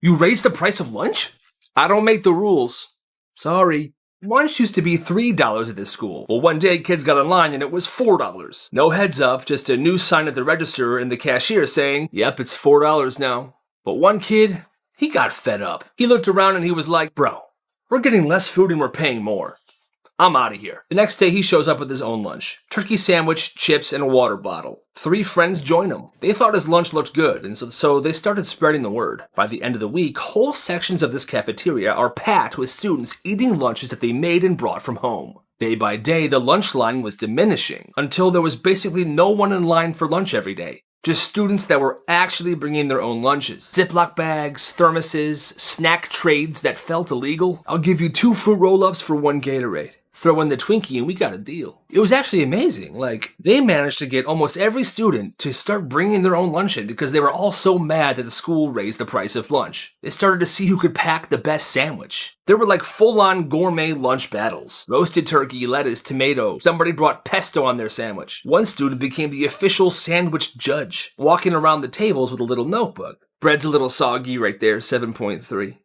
You raised the price of lunch? I don't make the rules. Sorry. Lunch used to be $3 at this school. Well, one day kids got in line and it was $4. No heads up, just a new sign at the register and the cashier saying, yep, it's $4 now. But one kid, he got fed up. He looked around and he was like, bro, we're getting less food and we're paying more. I'm out of here. The next day, he shows up with his own lunch. Turkey sandwich, chips, and a water bottle. 3 friends join him. They thought his lunch looked good, and so they started spreading the word. By the end of the week, whole sections of this cafeteria are packed with students eating lunches that they made and brought from home. Day by day, the lunch line was diminishing, until there was basically no one in line for lunch every day. Just students that were actually bringing their own lunches. Ziploc bags, thermoses, snack trades that felt illegal. I'll give you 2 fruit roll-ups for 1 Gatorade. Throw in the Twinkie and we got a deal. It was actually amazing. They managed to get almost every student to start bringing their own lunch in because they were all so mad that the school raised the price of lunch. They started to see who could pack the best sandwich. There were full-on gourmet lunch battles. Roasted turkey, lettuce, tomato. Somebody brought pesto on their sandwich. One student became the official sandwich judge, walking around the tables with a little notebook. Bread's a little soggy right there, 7.3. Is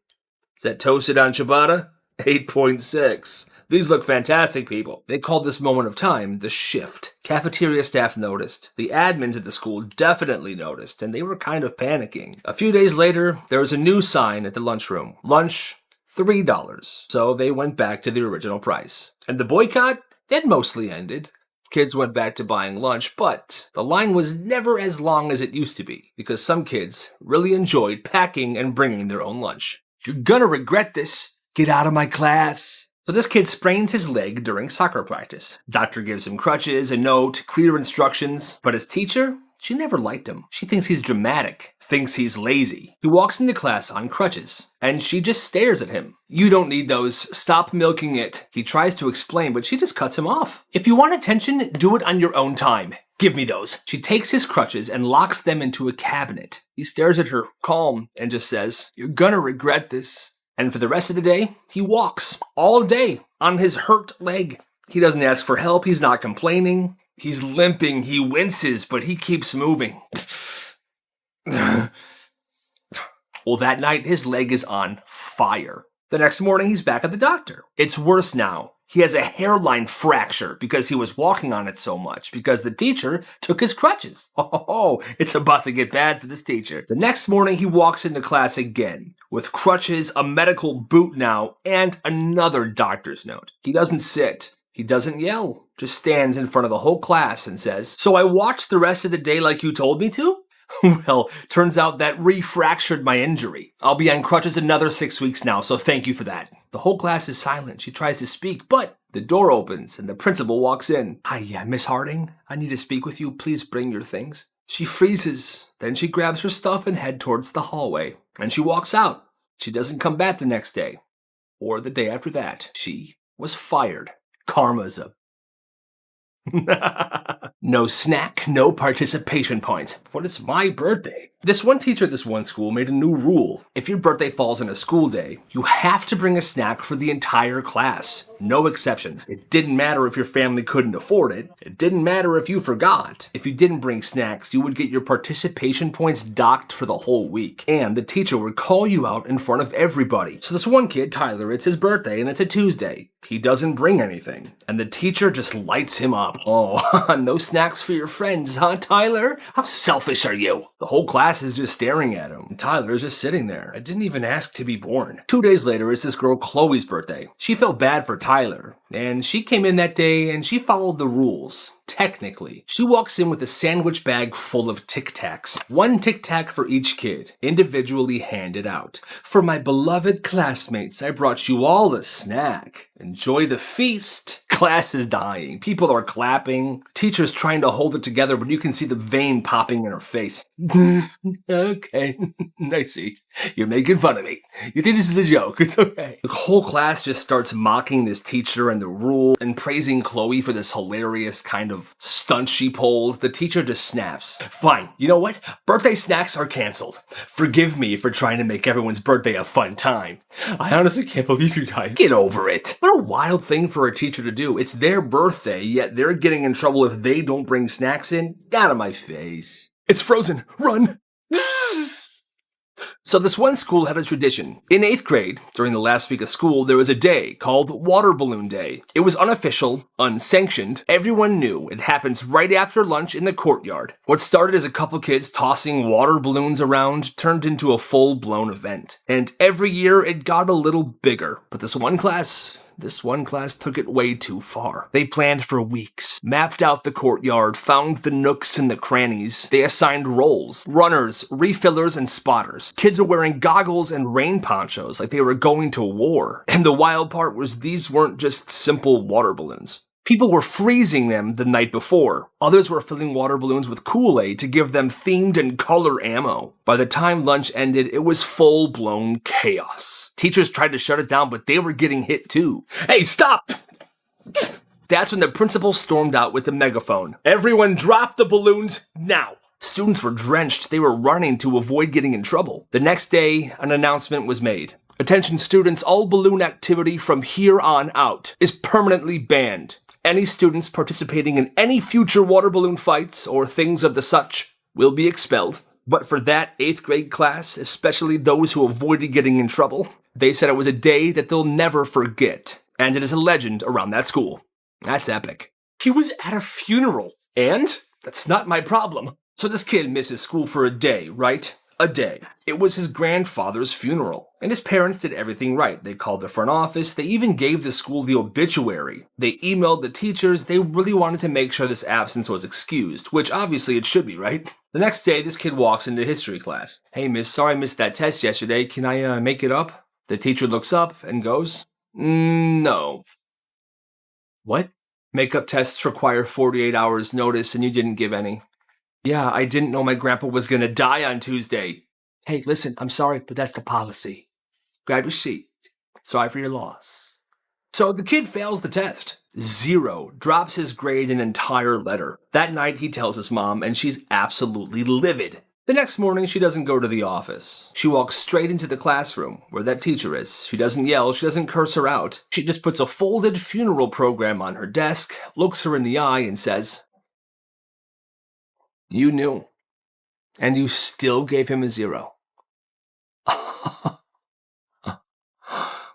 that toasted on ciabatta? 8.6. These look fantastic, people. They called this moment of time the shift. Cafeteria staff noticed. The admins at the school definitely noticed, and they were kind of panicking. A few days later, there was a new sign at the lunchroom. Lunch, $3. So they went back to the original price. And the boycott, it mostly ended. Kids went back to buying lunch, but the line was never as long as it used to be, because some kids really enjoyed packing and bringing their own lunch. You're gonna regret this. Get out of my class. So this kid sprains his leg during soccer practice. Doctor gives him crutches, a note, clear instructions. But his teacher, she never liked him. She thinks he's dramatic, thinks he's lazy. He walks into class on crutches, and she just stares at him. You don't need those. Stop milking it. He tries to explain, but she just cuts him off. If you want attention, do it on your own time. Give me those. She takes his crutches and locks them into a cabinet. He stares at her, calm, and just says, "You're gonna regret this." And for the rest of the day, he walks all day on his hurt leg. He doesn't ask for help. He's not complaining. He's limping. He winces, but he keeps moving. Well, that night, his leg is on fire. The next morning, he's back at the doctor. It's worse now. He has a hairline fracture because he was walking on it so much, because the teacher took his crutches. Oh, it's about to get bad for this teacher. The next morning, he walks into class again, with crutches, a medical boot now, and another doctor's note. He doesn't sit. He doesn't yell. Just stands in front of the whole class and says, "So I watched the rest of the day like you told me to?" Well, turns out that re-fractured my injury. I'll be on crutches another 6 weeks now, so thank you for that. The whole class is silent. She tries to speak, but the door opens and the principal walks in. "Hi, Miss Harding. I need to speak with you. Please bring your things." She freezes. Then she grabs her stuff and heads towards the hallway. And she walks out. She doesn't come back the next day. Or the day after that. She was fired. Karma's a... No snack, no participation points. But it's my birthday. This one teacher at this one school made a new rule. If your birthday falls on a school day, you have to bring a snack for the entire class. No exceptions. It didn't matter if your family couldn't afford it. It didn't matter if you forgot. If you didn't bring snacks, you would get your participation points docked for the whole week. And the teacher would call you out in front of everybody. So this one kid, Tyler, it's his birthday and it's a Tuesday. He doesn't bring anything. And the teacher just lights him up. "Oh, no snacks for your friends, huh, Tyler? How selfish are you?" The whole class is just staring at him. And Tyler is just sitting there. I didn't even ask to be born. 2 days later, it's this girl Chloe's birthday. She felt bad for Tyler. And she came in that day and she followed the rules. Technically. She walks in with a sandwich bag full of Tic Tacs. 1 Tic Tac for each kid, individually handed out. "For my beloved classmates, I brought you all a snack. Enjoy the feast." Class is dying. People are clapping. Teacher's trying to hold it together, but you can see the vein popping in her face. Okay, I see. You're making fun of me. You think this is a joke. It's okay. The whole class just starts mocking this teacher and the rule and praising Chloe for this hilarious kind of stunt she pulled. The teacher just snaps. "Fine. You know what? Birthday snacks are canceled. Forgive me for trying to make everyone's birthday a fun time. I honestly can't believe you guys. Get over it." What a wild thing for a teacher to do. It's their birthday, yet they're getting in trouble if they don't bring snacks in. Get out of my face. "It's frozen. Run." So this one school had a tradition. In 8th grade, during the last week of school, there was a day called Water Balloon Day. It was unofficial, unsanctioned. Everyone knew it happens right after lunch in the courtyard. What started as a couple kids tossing water balloons around turned into a full-blown event. And every year it got a little bigger. But this one class took it way too far. They planned for weeks, mapped out the courtyard, found the nooks and the crannies. They assigned roles, runners, refillers, and spotters. Kids were wearing goggles and rain ponchos like they were going to war. And the wild part was these weren't just simple water balloons. People were freezing them the night before. Others were filling water balloons with Kool-Aid to give them themed and color ammo. By the time lunch ended, it was full-blown chaos. Teachers tried to shut it down, but they were getting hit too. Hey, stop! That's when the principal stormed out with the megaphone. Everyone drop the balloons now! Students were drenched. They were running to avoid getting in trouble. The next day, an announcement was made. Attention students, all balloon activity from here on out is permanently banned. Any students participating in any future water balloon fights or things of the such will be expelled. But for that 8th grade class, especially those who avoided getting in trouble, they said it was a day that they'll never forget. And it is a legend around that school. That's epic. He was at a funeral. And that's not my problem. So this kid misses school for a day, right? A day. It was his grandfather's funeral, and his parents did everything right. They called the front office, they even gave the school the obituary. They emailed the teachers, they really wanted to make sure this absence was excused, which obviously it should be, right? The next day, this kid walks into history class. Hey miss, sorry I missed that test yesterday, can I make it up? The teacher looks up and goes, no. What? Makeup tests require 48 hours notice and you didn't give any. Yeah, I didn't know my grandpa was gonna die on Tuesday. Hey, listen, I'm sorry, but that's the policy. Grab your seat. Sorry for your loss. So the kid fails the test. 0. Drops his grade an entire letter. That night he tells his mom, and she's absolutely livid. The next morning, she doesn't go to the office. She walks straight into the classroom, where that teacher is. She doesn't yell, she doesn't curse her out. She just puts a folded funeral program on her desk, looks her in the eye, and says, you knew, and you still gave him a 0.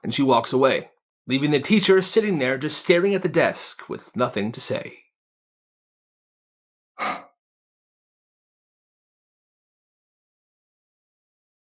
And she walks away, leaving the teacher sitting there just staring at the desk with nothing to say.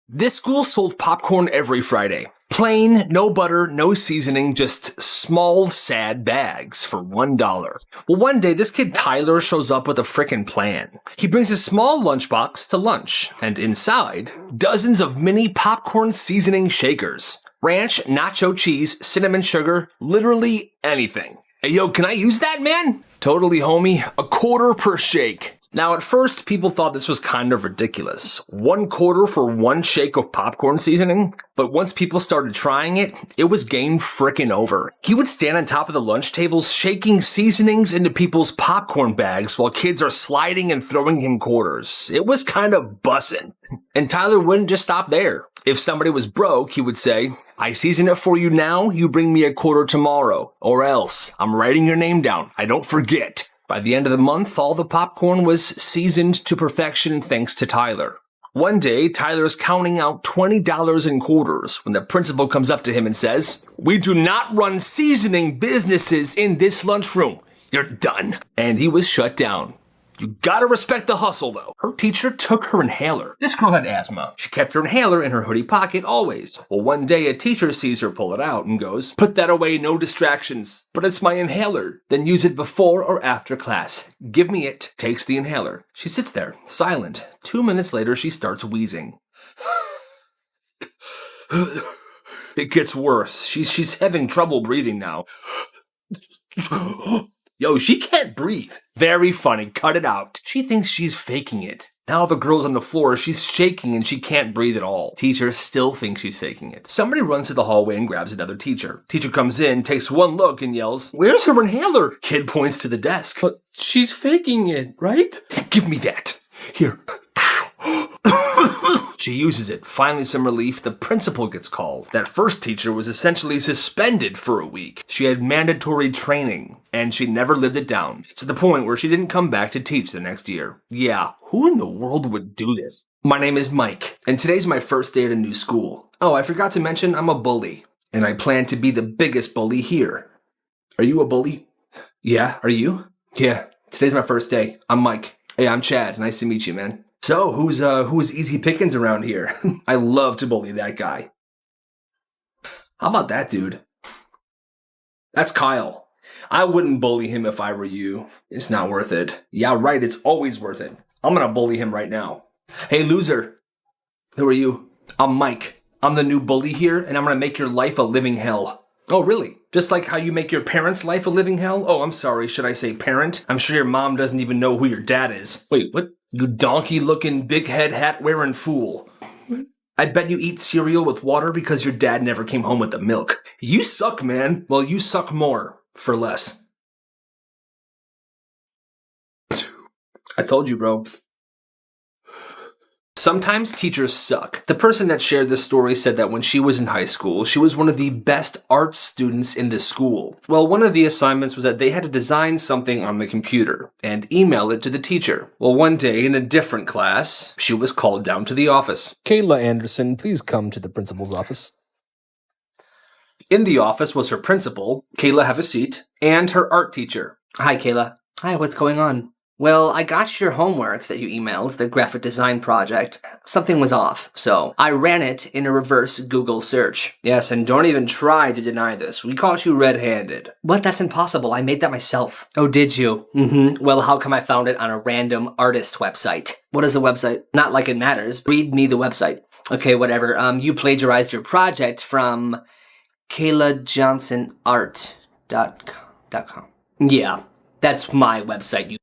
This school sold popcorn every Friday. Plain, no butter, no seasoning, just small, sad bags for $1. Well, one day, this kid Tyler shows up with a frickin' plan. He brings a small lunchbox to lunch, and inside, dozens of mini popcorn seasoning shakers. Ranch, nacho cheese, cinnamon sugar, literally anything. Hey, yo, can I use that, man? Totally, homie. $0.25 per shake. Now, at first, people thought this was kind of ridiculous. $0.25 for one shake of popcorn seasoning? But once people started trying it, it was game frickin' over. He would stand on top of the lunch tables shaking seasonings into people's popcorn bags while kids are sliding and throwing him quarters. It was kind of bussin'. And Tyler wouldn't just stop there. If somebody was broke, he would say, I season it for you now, you bring me $0.25 tomorrow. Or else, I'm writing your name down, I don't forget. By the end of the month, all the popcorn was seasoned to perfection thanks to Tyler. One day, Tyler's counting out $20 in quarters when the principal comes up to him and says, we do not run seasoning businesses in this lunchroom. You're done. And he was shut down. You gotta respect the hustle, though. Her teacher took her inhaler. This girl had asthma. She kept her inhaler in her hoodie pocket always. Well, one day a teacher sees her pull it out and goes, put that away, no distractions. But it's my inhaler. Then use it before or after class. Give me it. Takes the inhaler. She sits there, silent. 2 minutes later, she starts wheezing. It gets worse. She's having trouble breathing now. Yo, she can't breathe. Very funny. Cut it out. She thinks she's faking it. Now the girl's on the floor. She's shaking and she can't breathe at all. Teacher still thinks she's faking it. Somebody runs to the hallway and grabs another teacher. Teacher comes in, takes one look and yells, where's her inhaler? Kid points to the desk. But she's faking it, right? Give me that. Here. She uses it. Finally, some relief. The principal gets called. That first teacher was essentially suspended for a week. She had mandatory training, and she never lived it down, to the point where she didn't come back to teach the next year. Yeah, who in the world would do this? My name is Mike, and today's my first day at a new school. Oh, I forgot to mention I'm a bully, and I plan to be the biggest bully here. Are you a bully? Yeah, are you? Yeah, today's my first day. I'm Mike. Hey, I'm Chad. Nice to meet you, man. So, who's easy pickings around here? I love to bully that guy. How about that dude? That's Kyle. I wouldn't bully him if I were you. It's not worth it. Yeah, right, it's always worth it. I'm gonna bully him right now. Hey, loser. Who are you? I'm Mike. I'm the new bully here, and I'm gonna make your life a living hell. Oh, really? Just like how you make your parents' life a living hell? Oh, I'm sorry, should I say parent? I'm sure your mom doesn't even know who your dad is. Wait, what? You donkey-looking, big-head hat-wearing fool. I bet you eat cereal with water because your dad never came home with the milk. You suck, man. Well, you suck more, for less. I told you, bro. Sometimes teachers suck. The person that shared this story said that when she was in high school, she was one of the best art students in the school. Well, one of the assignments was that they had to design something on the computer and email it to the teacher. Well, one day in a different class, she was called down to the office. Kayla Anderson, please come to the principal's office. In the office was her principal, Kayla, have a seat, and her art teacher. Hi, Kayla. Hi, what's going on? Well, I got your homework that you emailed, the graphic design project. Something was off, so I ran it in a reverse Google search. Yes, and don't even try to deny this. We caught you red-handed. What? That's impossible. I made that myself. Oh, did you? Mm-hmm. Well, how come I found it on a random artist website? What is the website? Not like it matters. Read me the website. Okay, whatever. You plagiarized your project from KaylaJohnsonArt.com. Yeah, that's my website, you.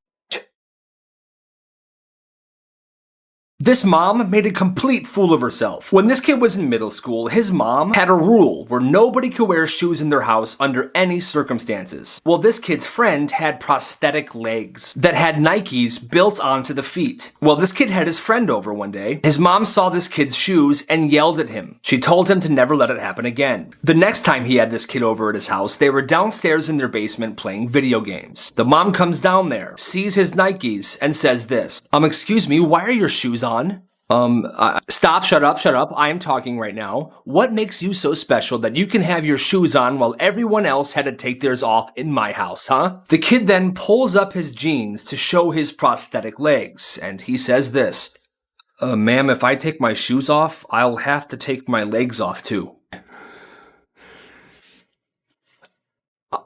This mom made a complete fool of herself. When this kid was in middle school, his mom had a rule where nobody could wear shoes in their house under any circumstances. Well, this kid's friend had prosthetic legs that had Nikes built onto the feet. Well, this kid had his friend over one day. His mom saw this kid's shoes and yelled at him. She told him to never let it happen again. The next time he had this kid over at his house, they were downstairs in their basement playing video games. The mom comes down there, sees his Nikes, and says this, excuse me, why are your shoes on? Stop, shut up, I am talking right now. What makes you so special that you can have your shoes on while everyone else had to take theirs off in my house, huh? The kid then pulls up his jeans to show his prosthetic legs, and he says this, ma'am, if I take my shoes off, I'll have to take my legs off too.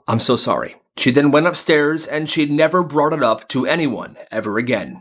I'm so sorry. She then went upstairs and she never brought it up to anyone ever again.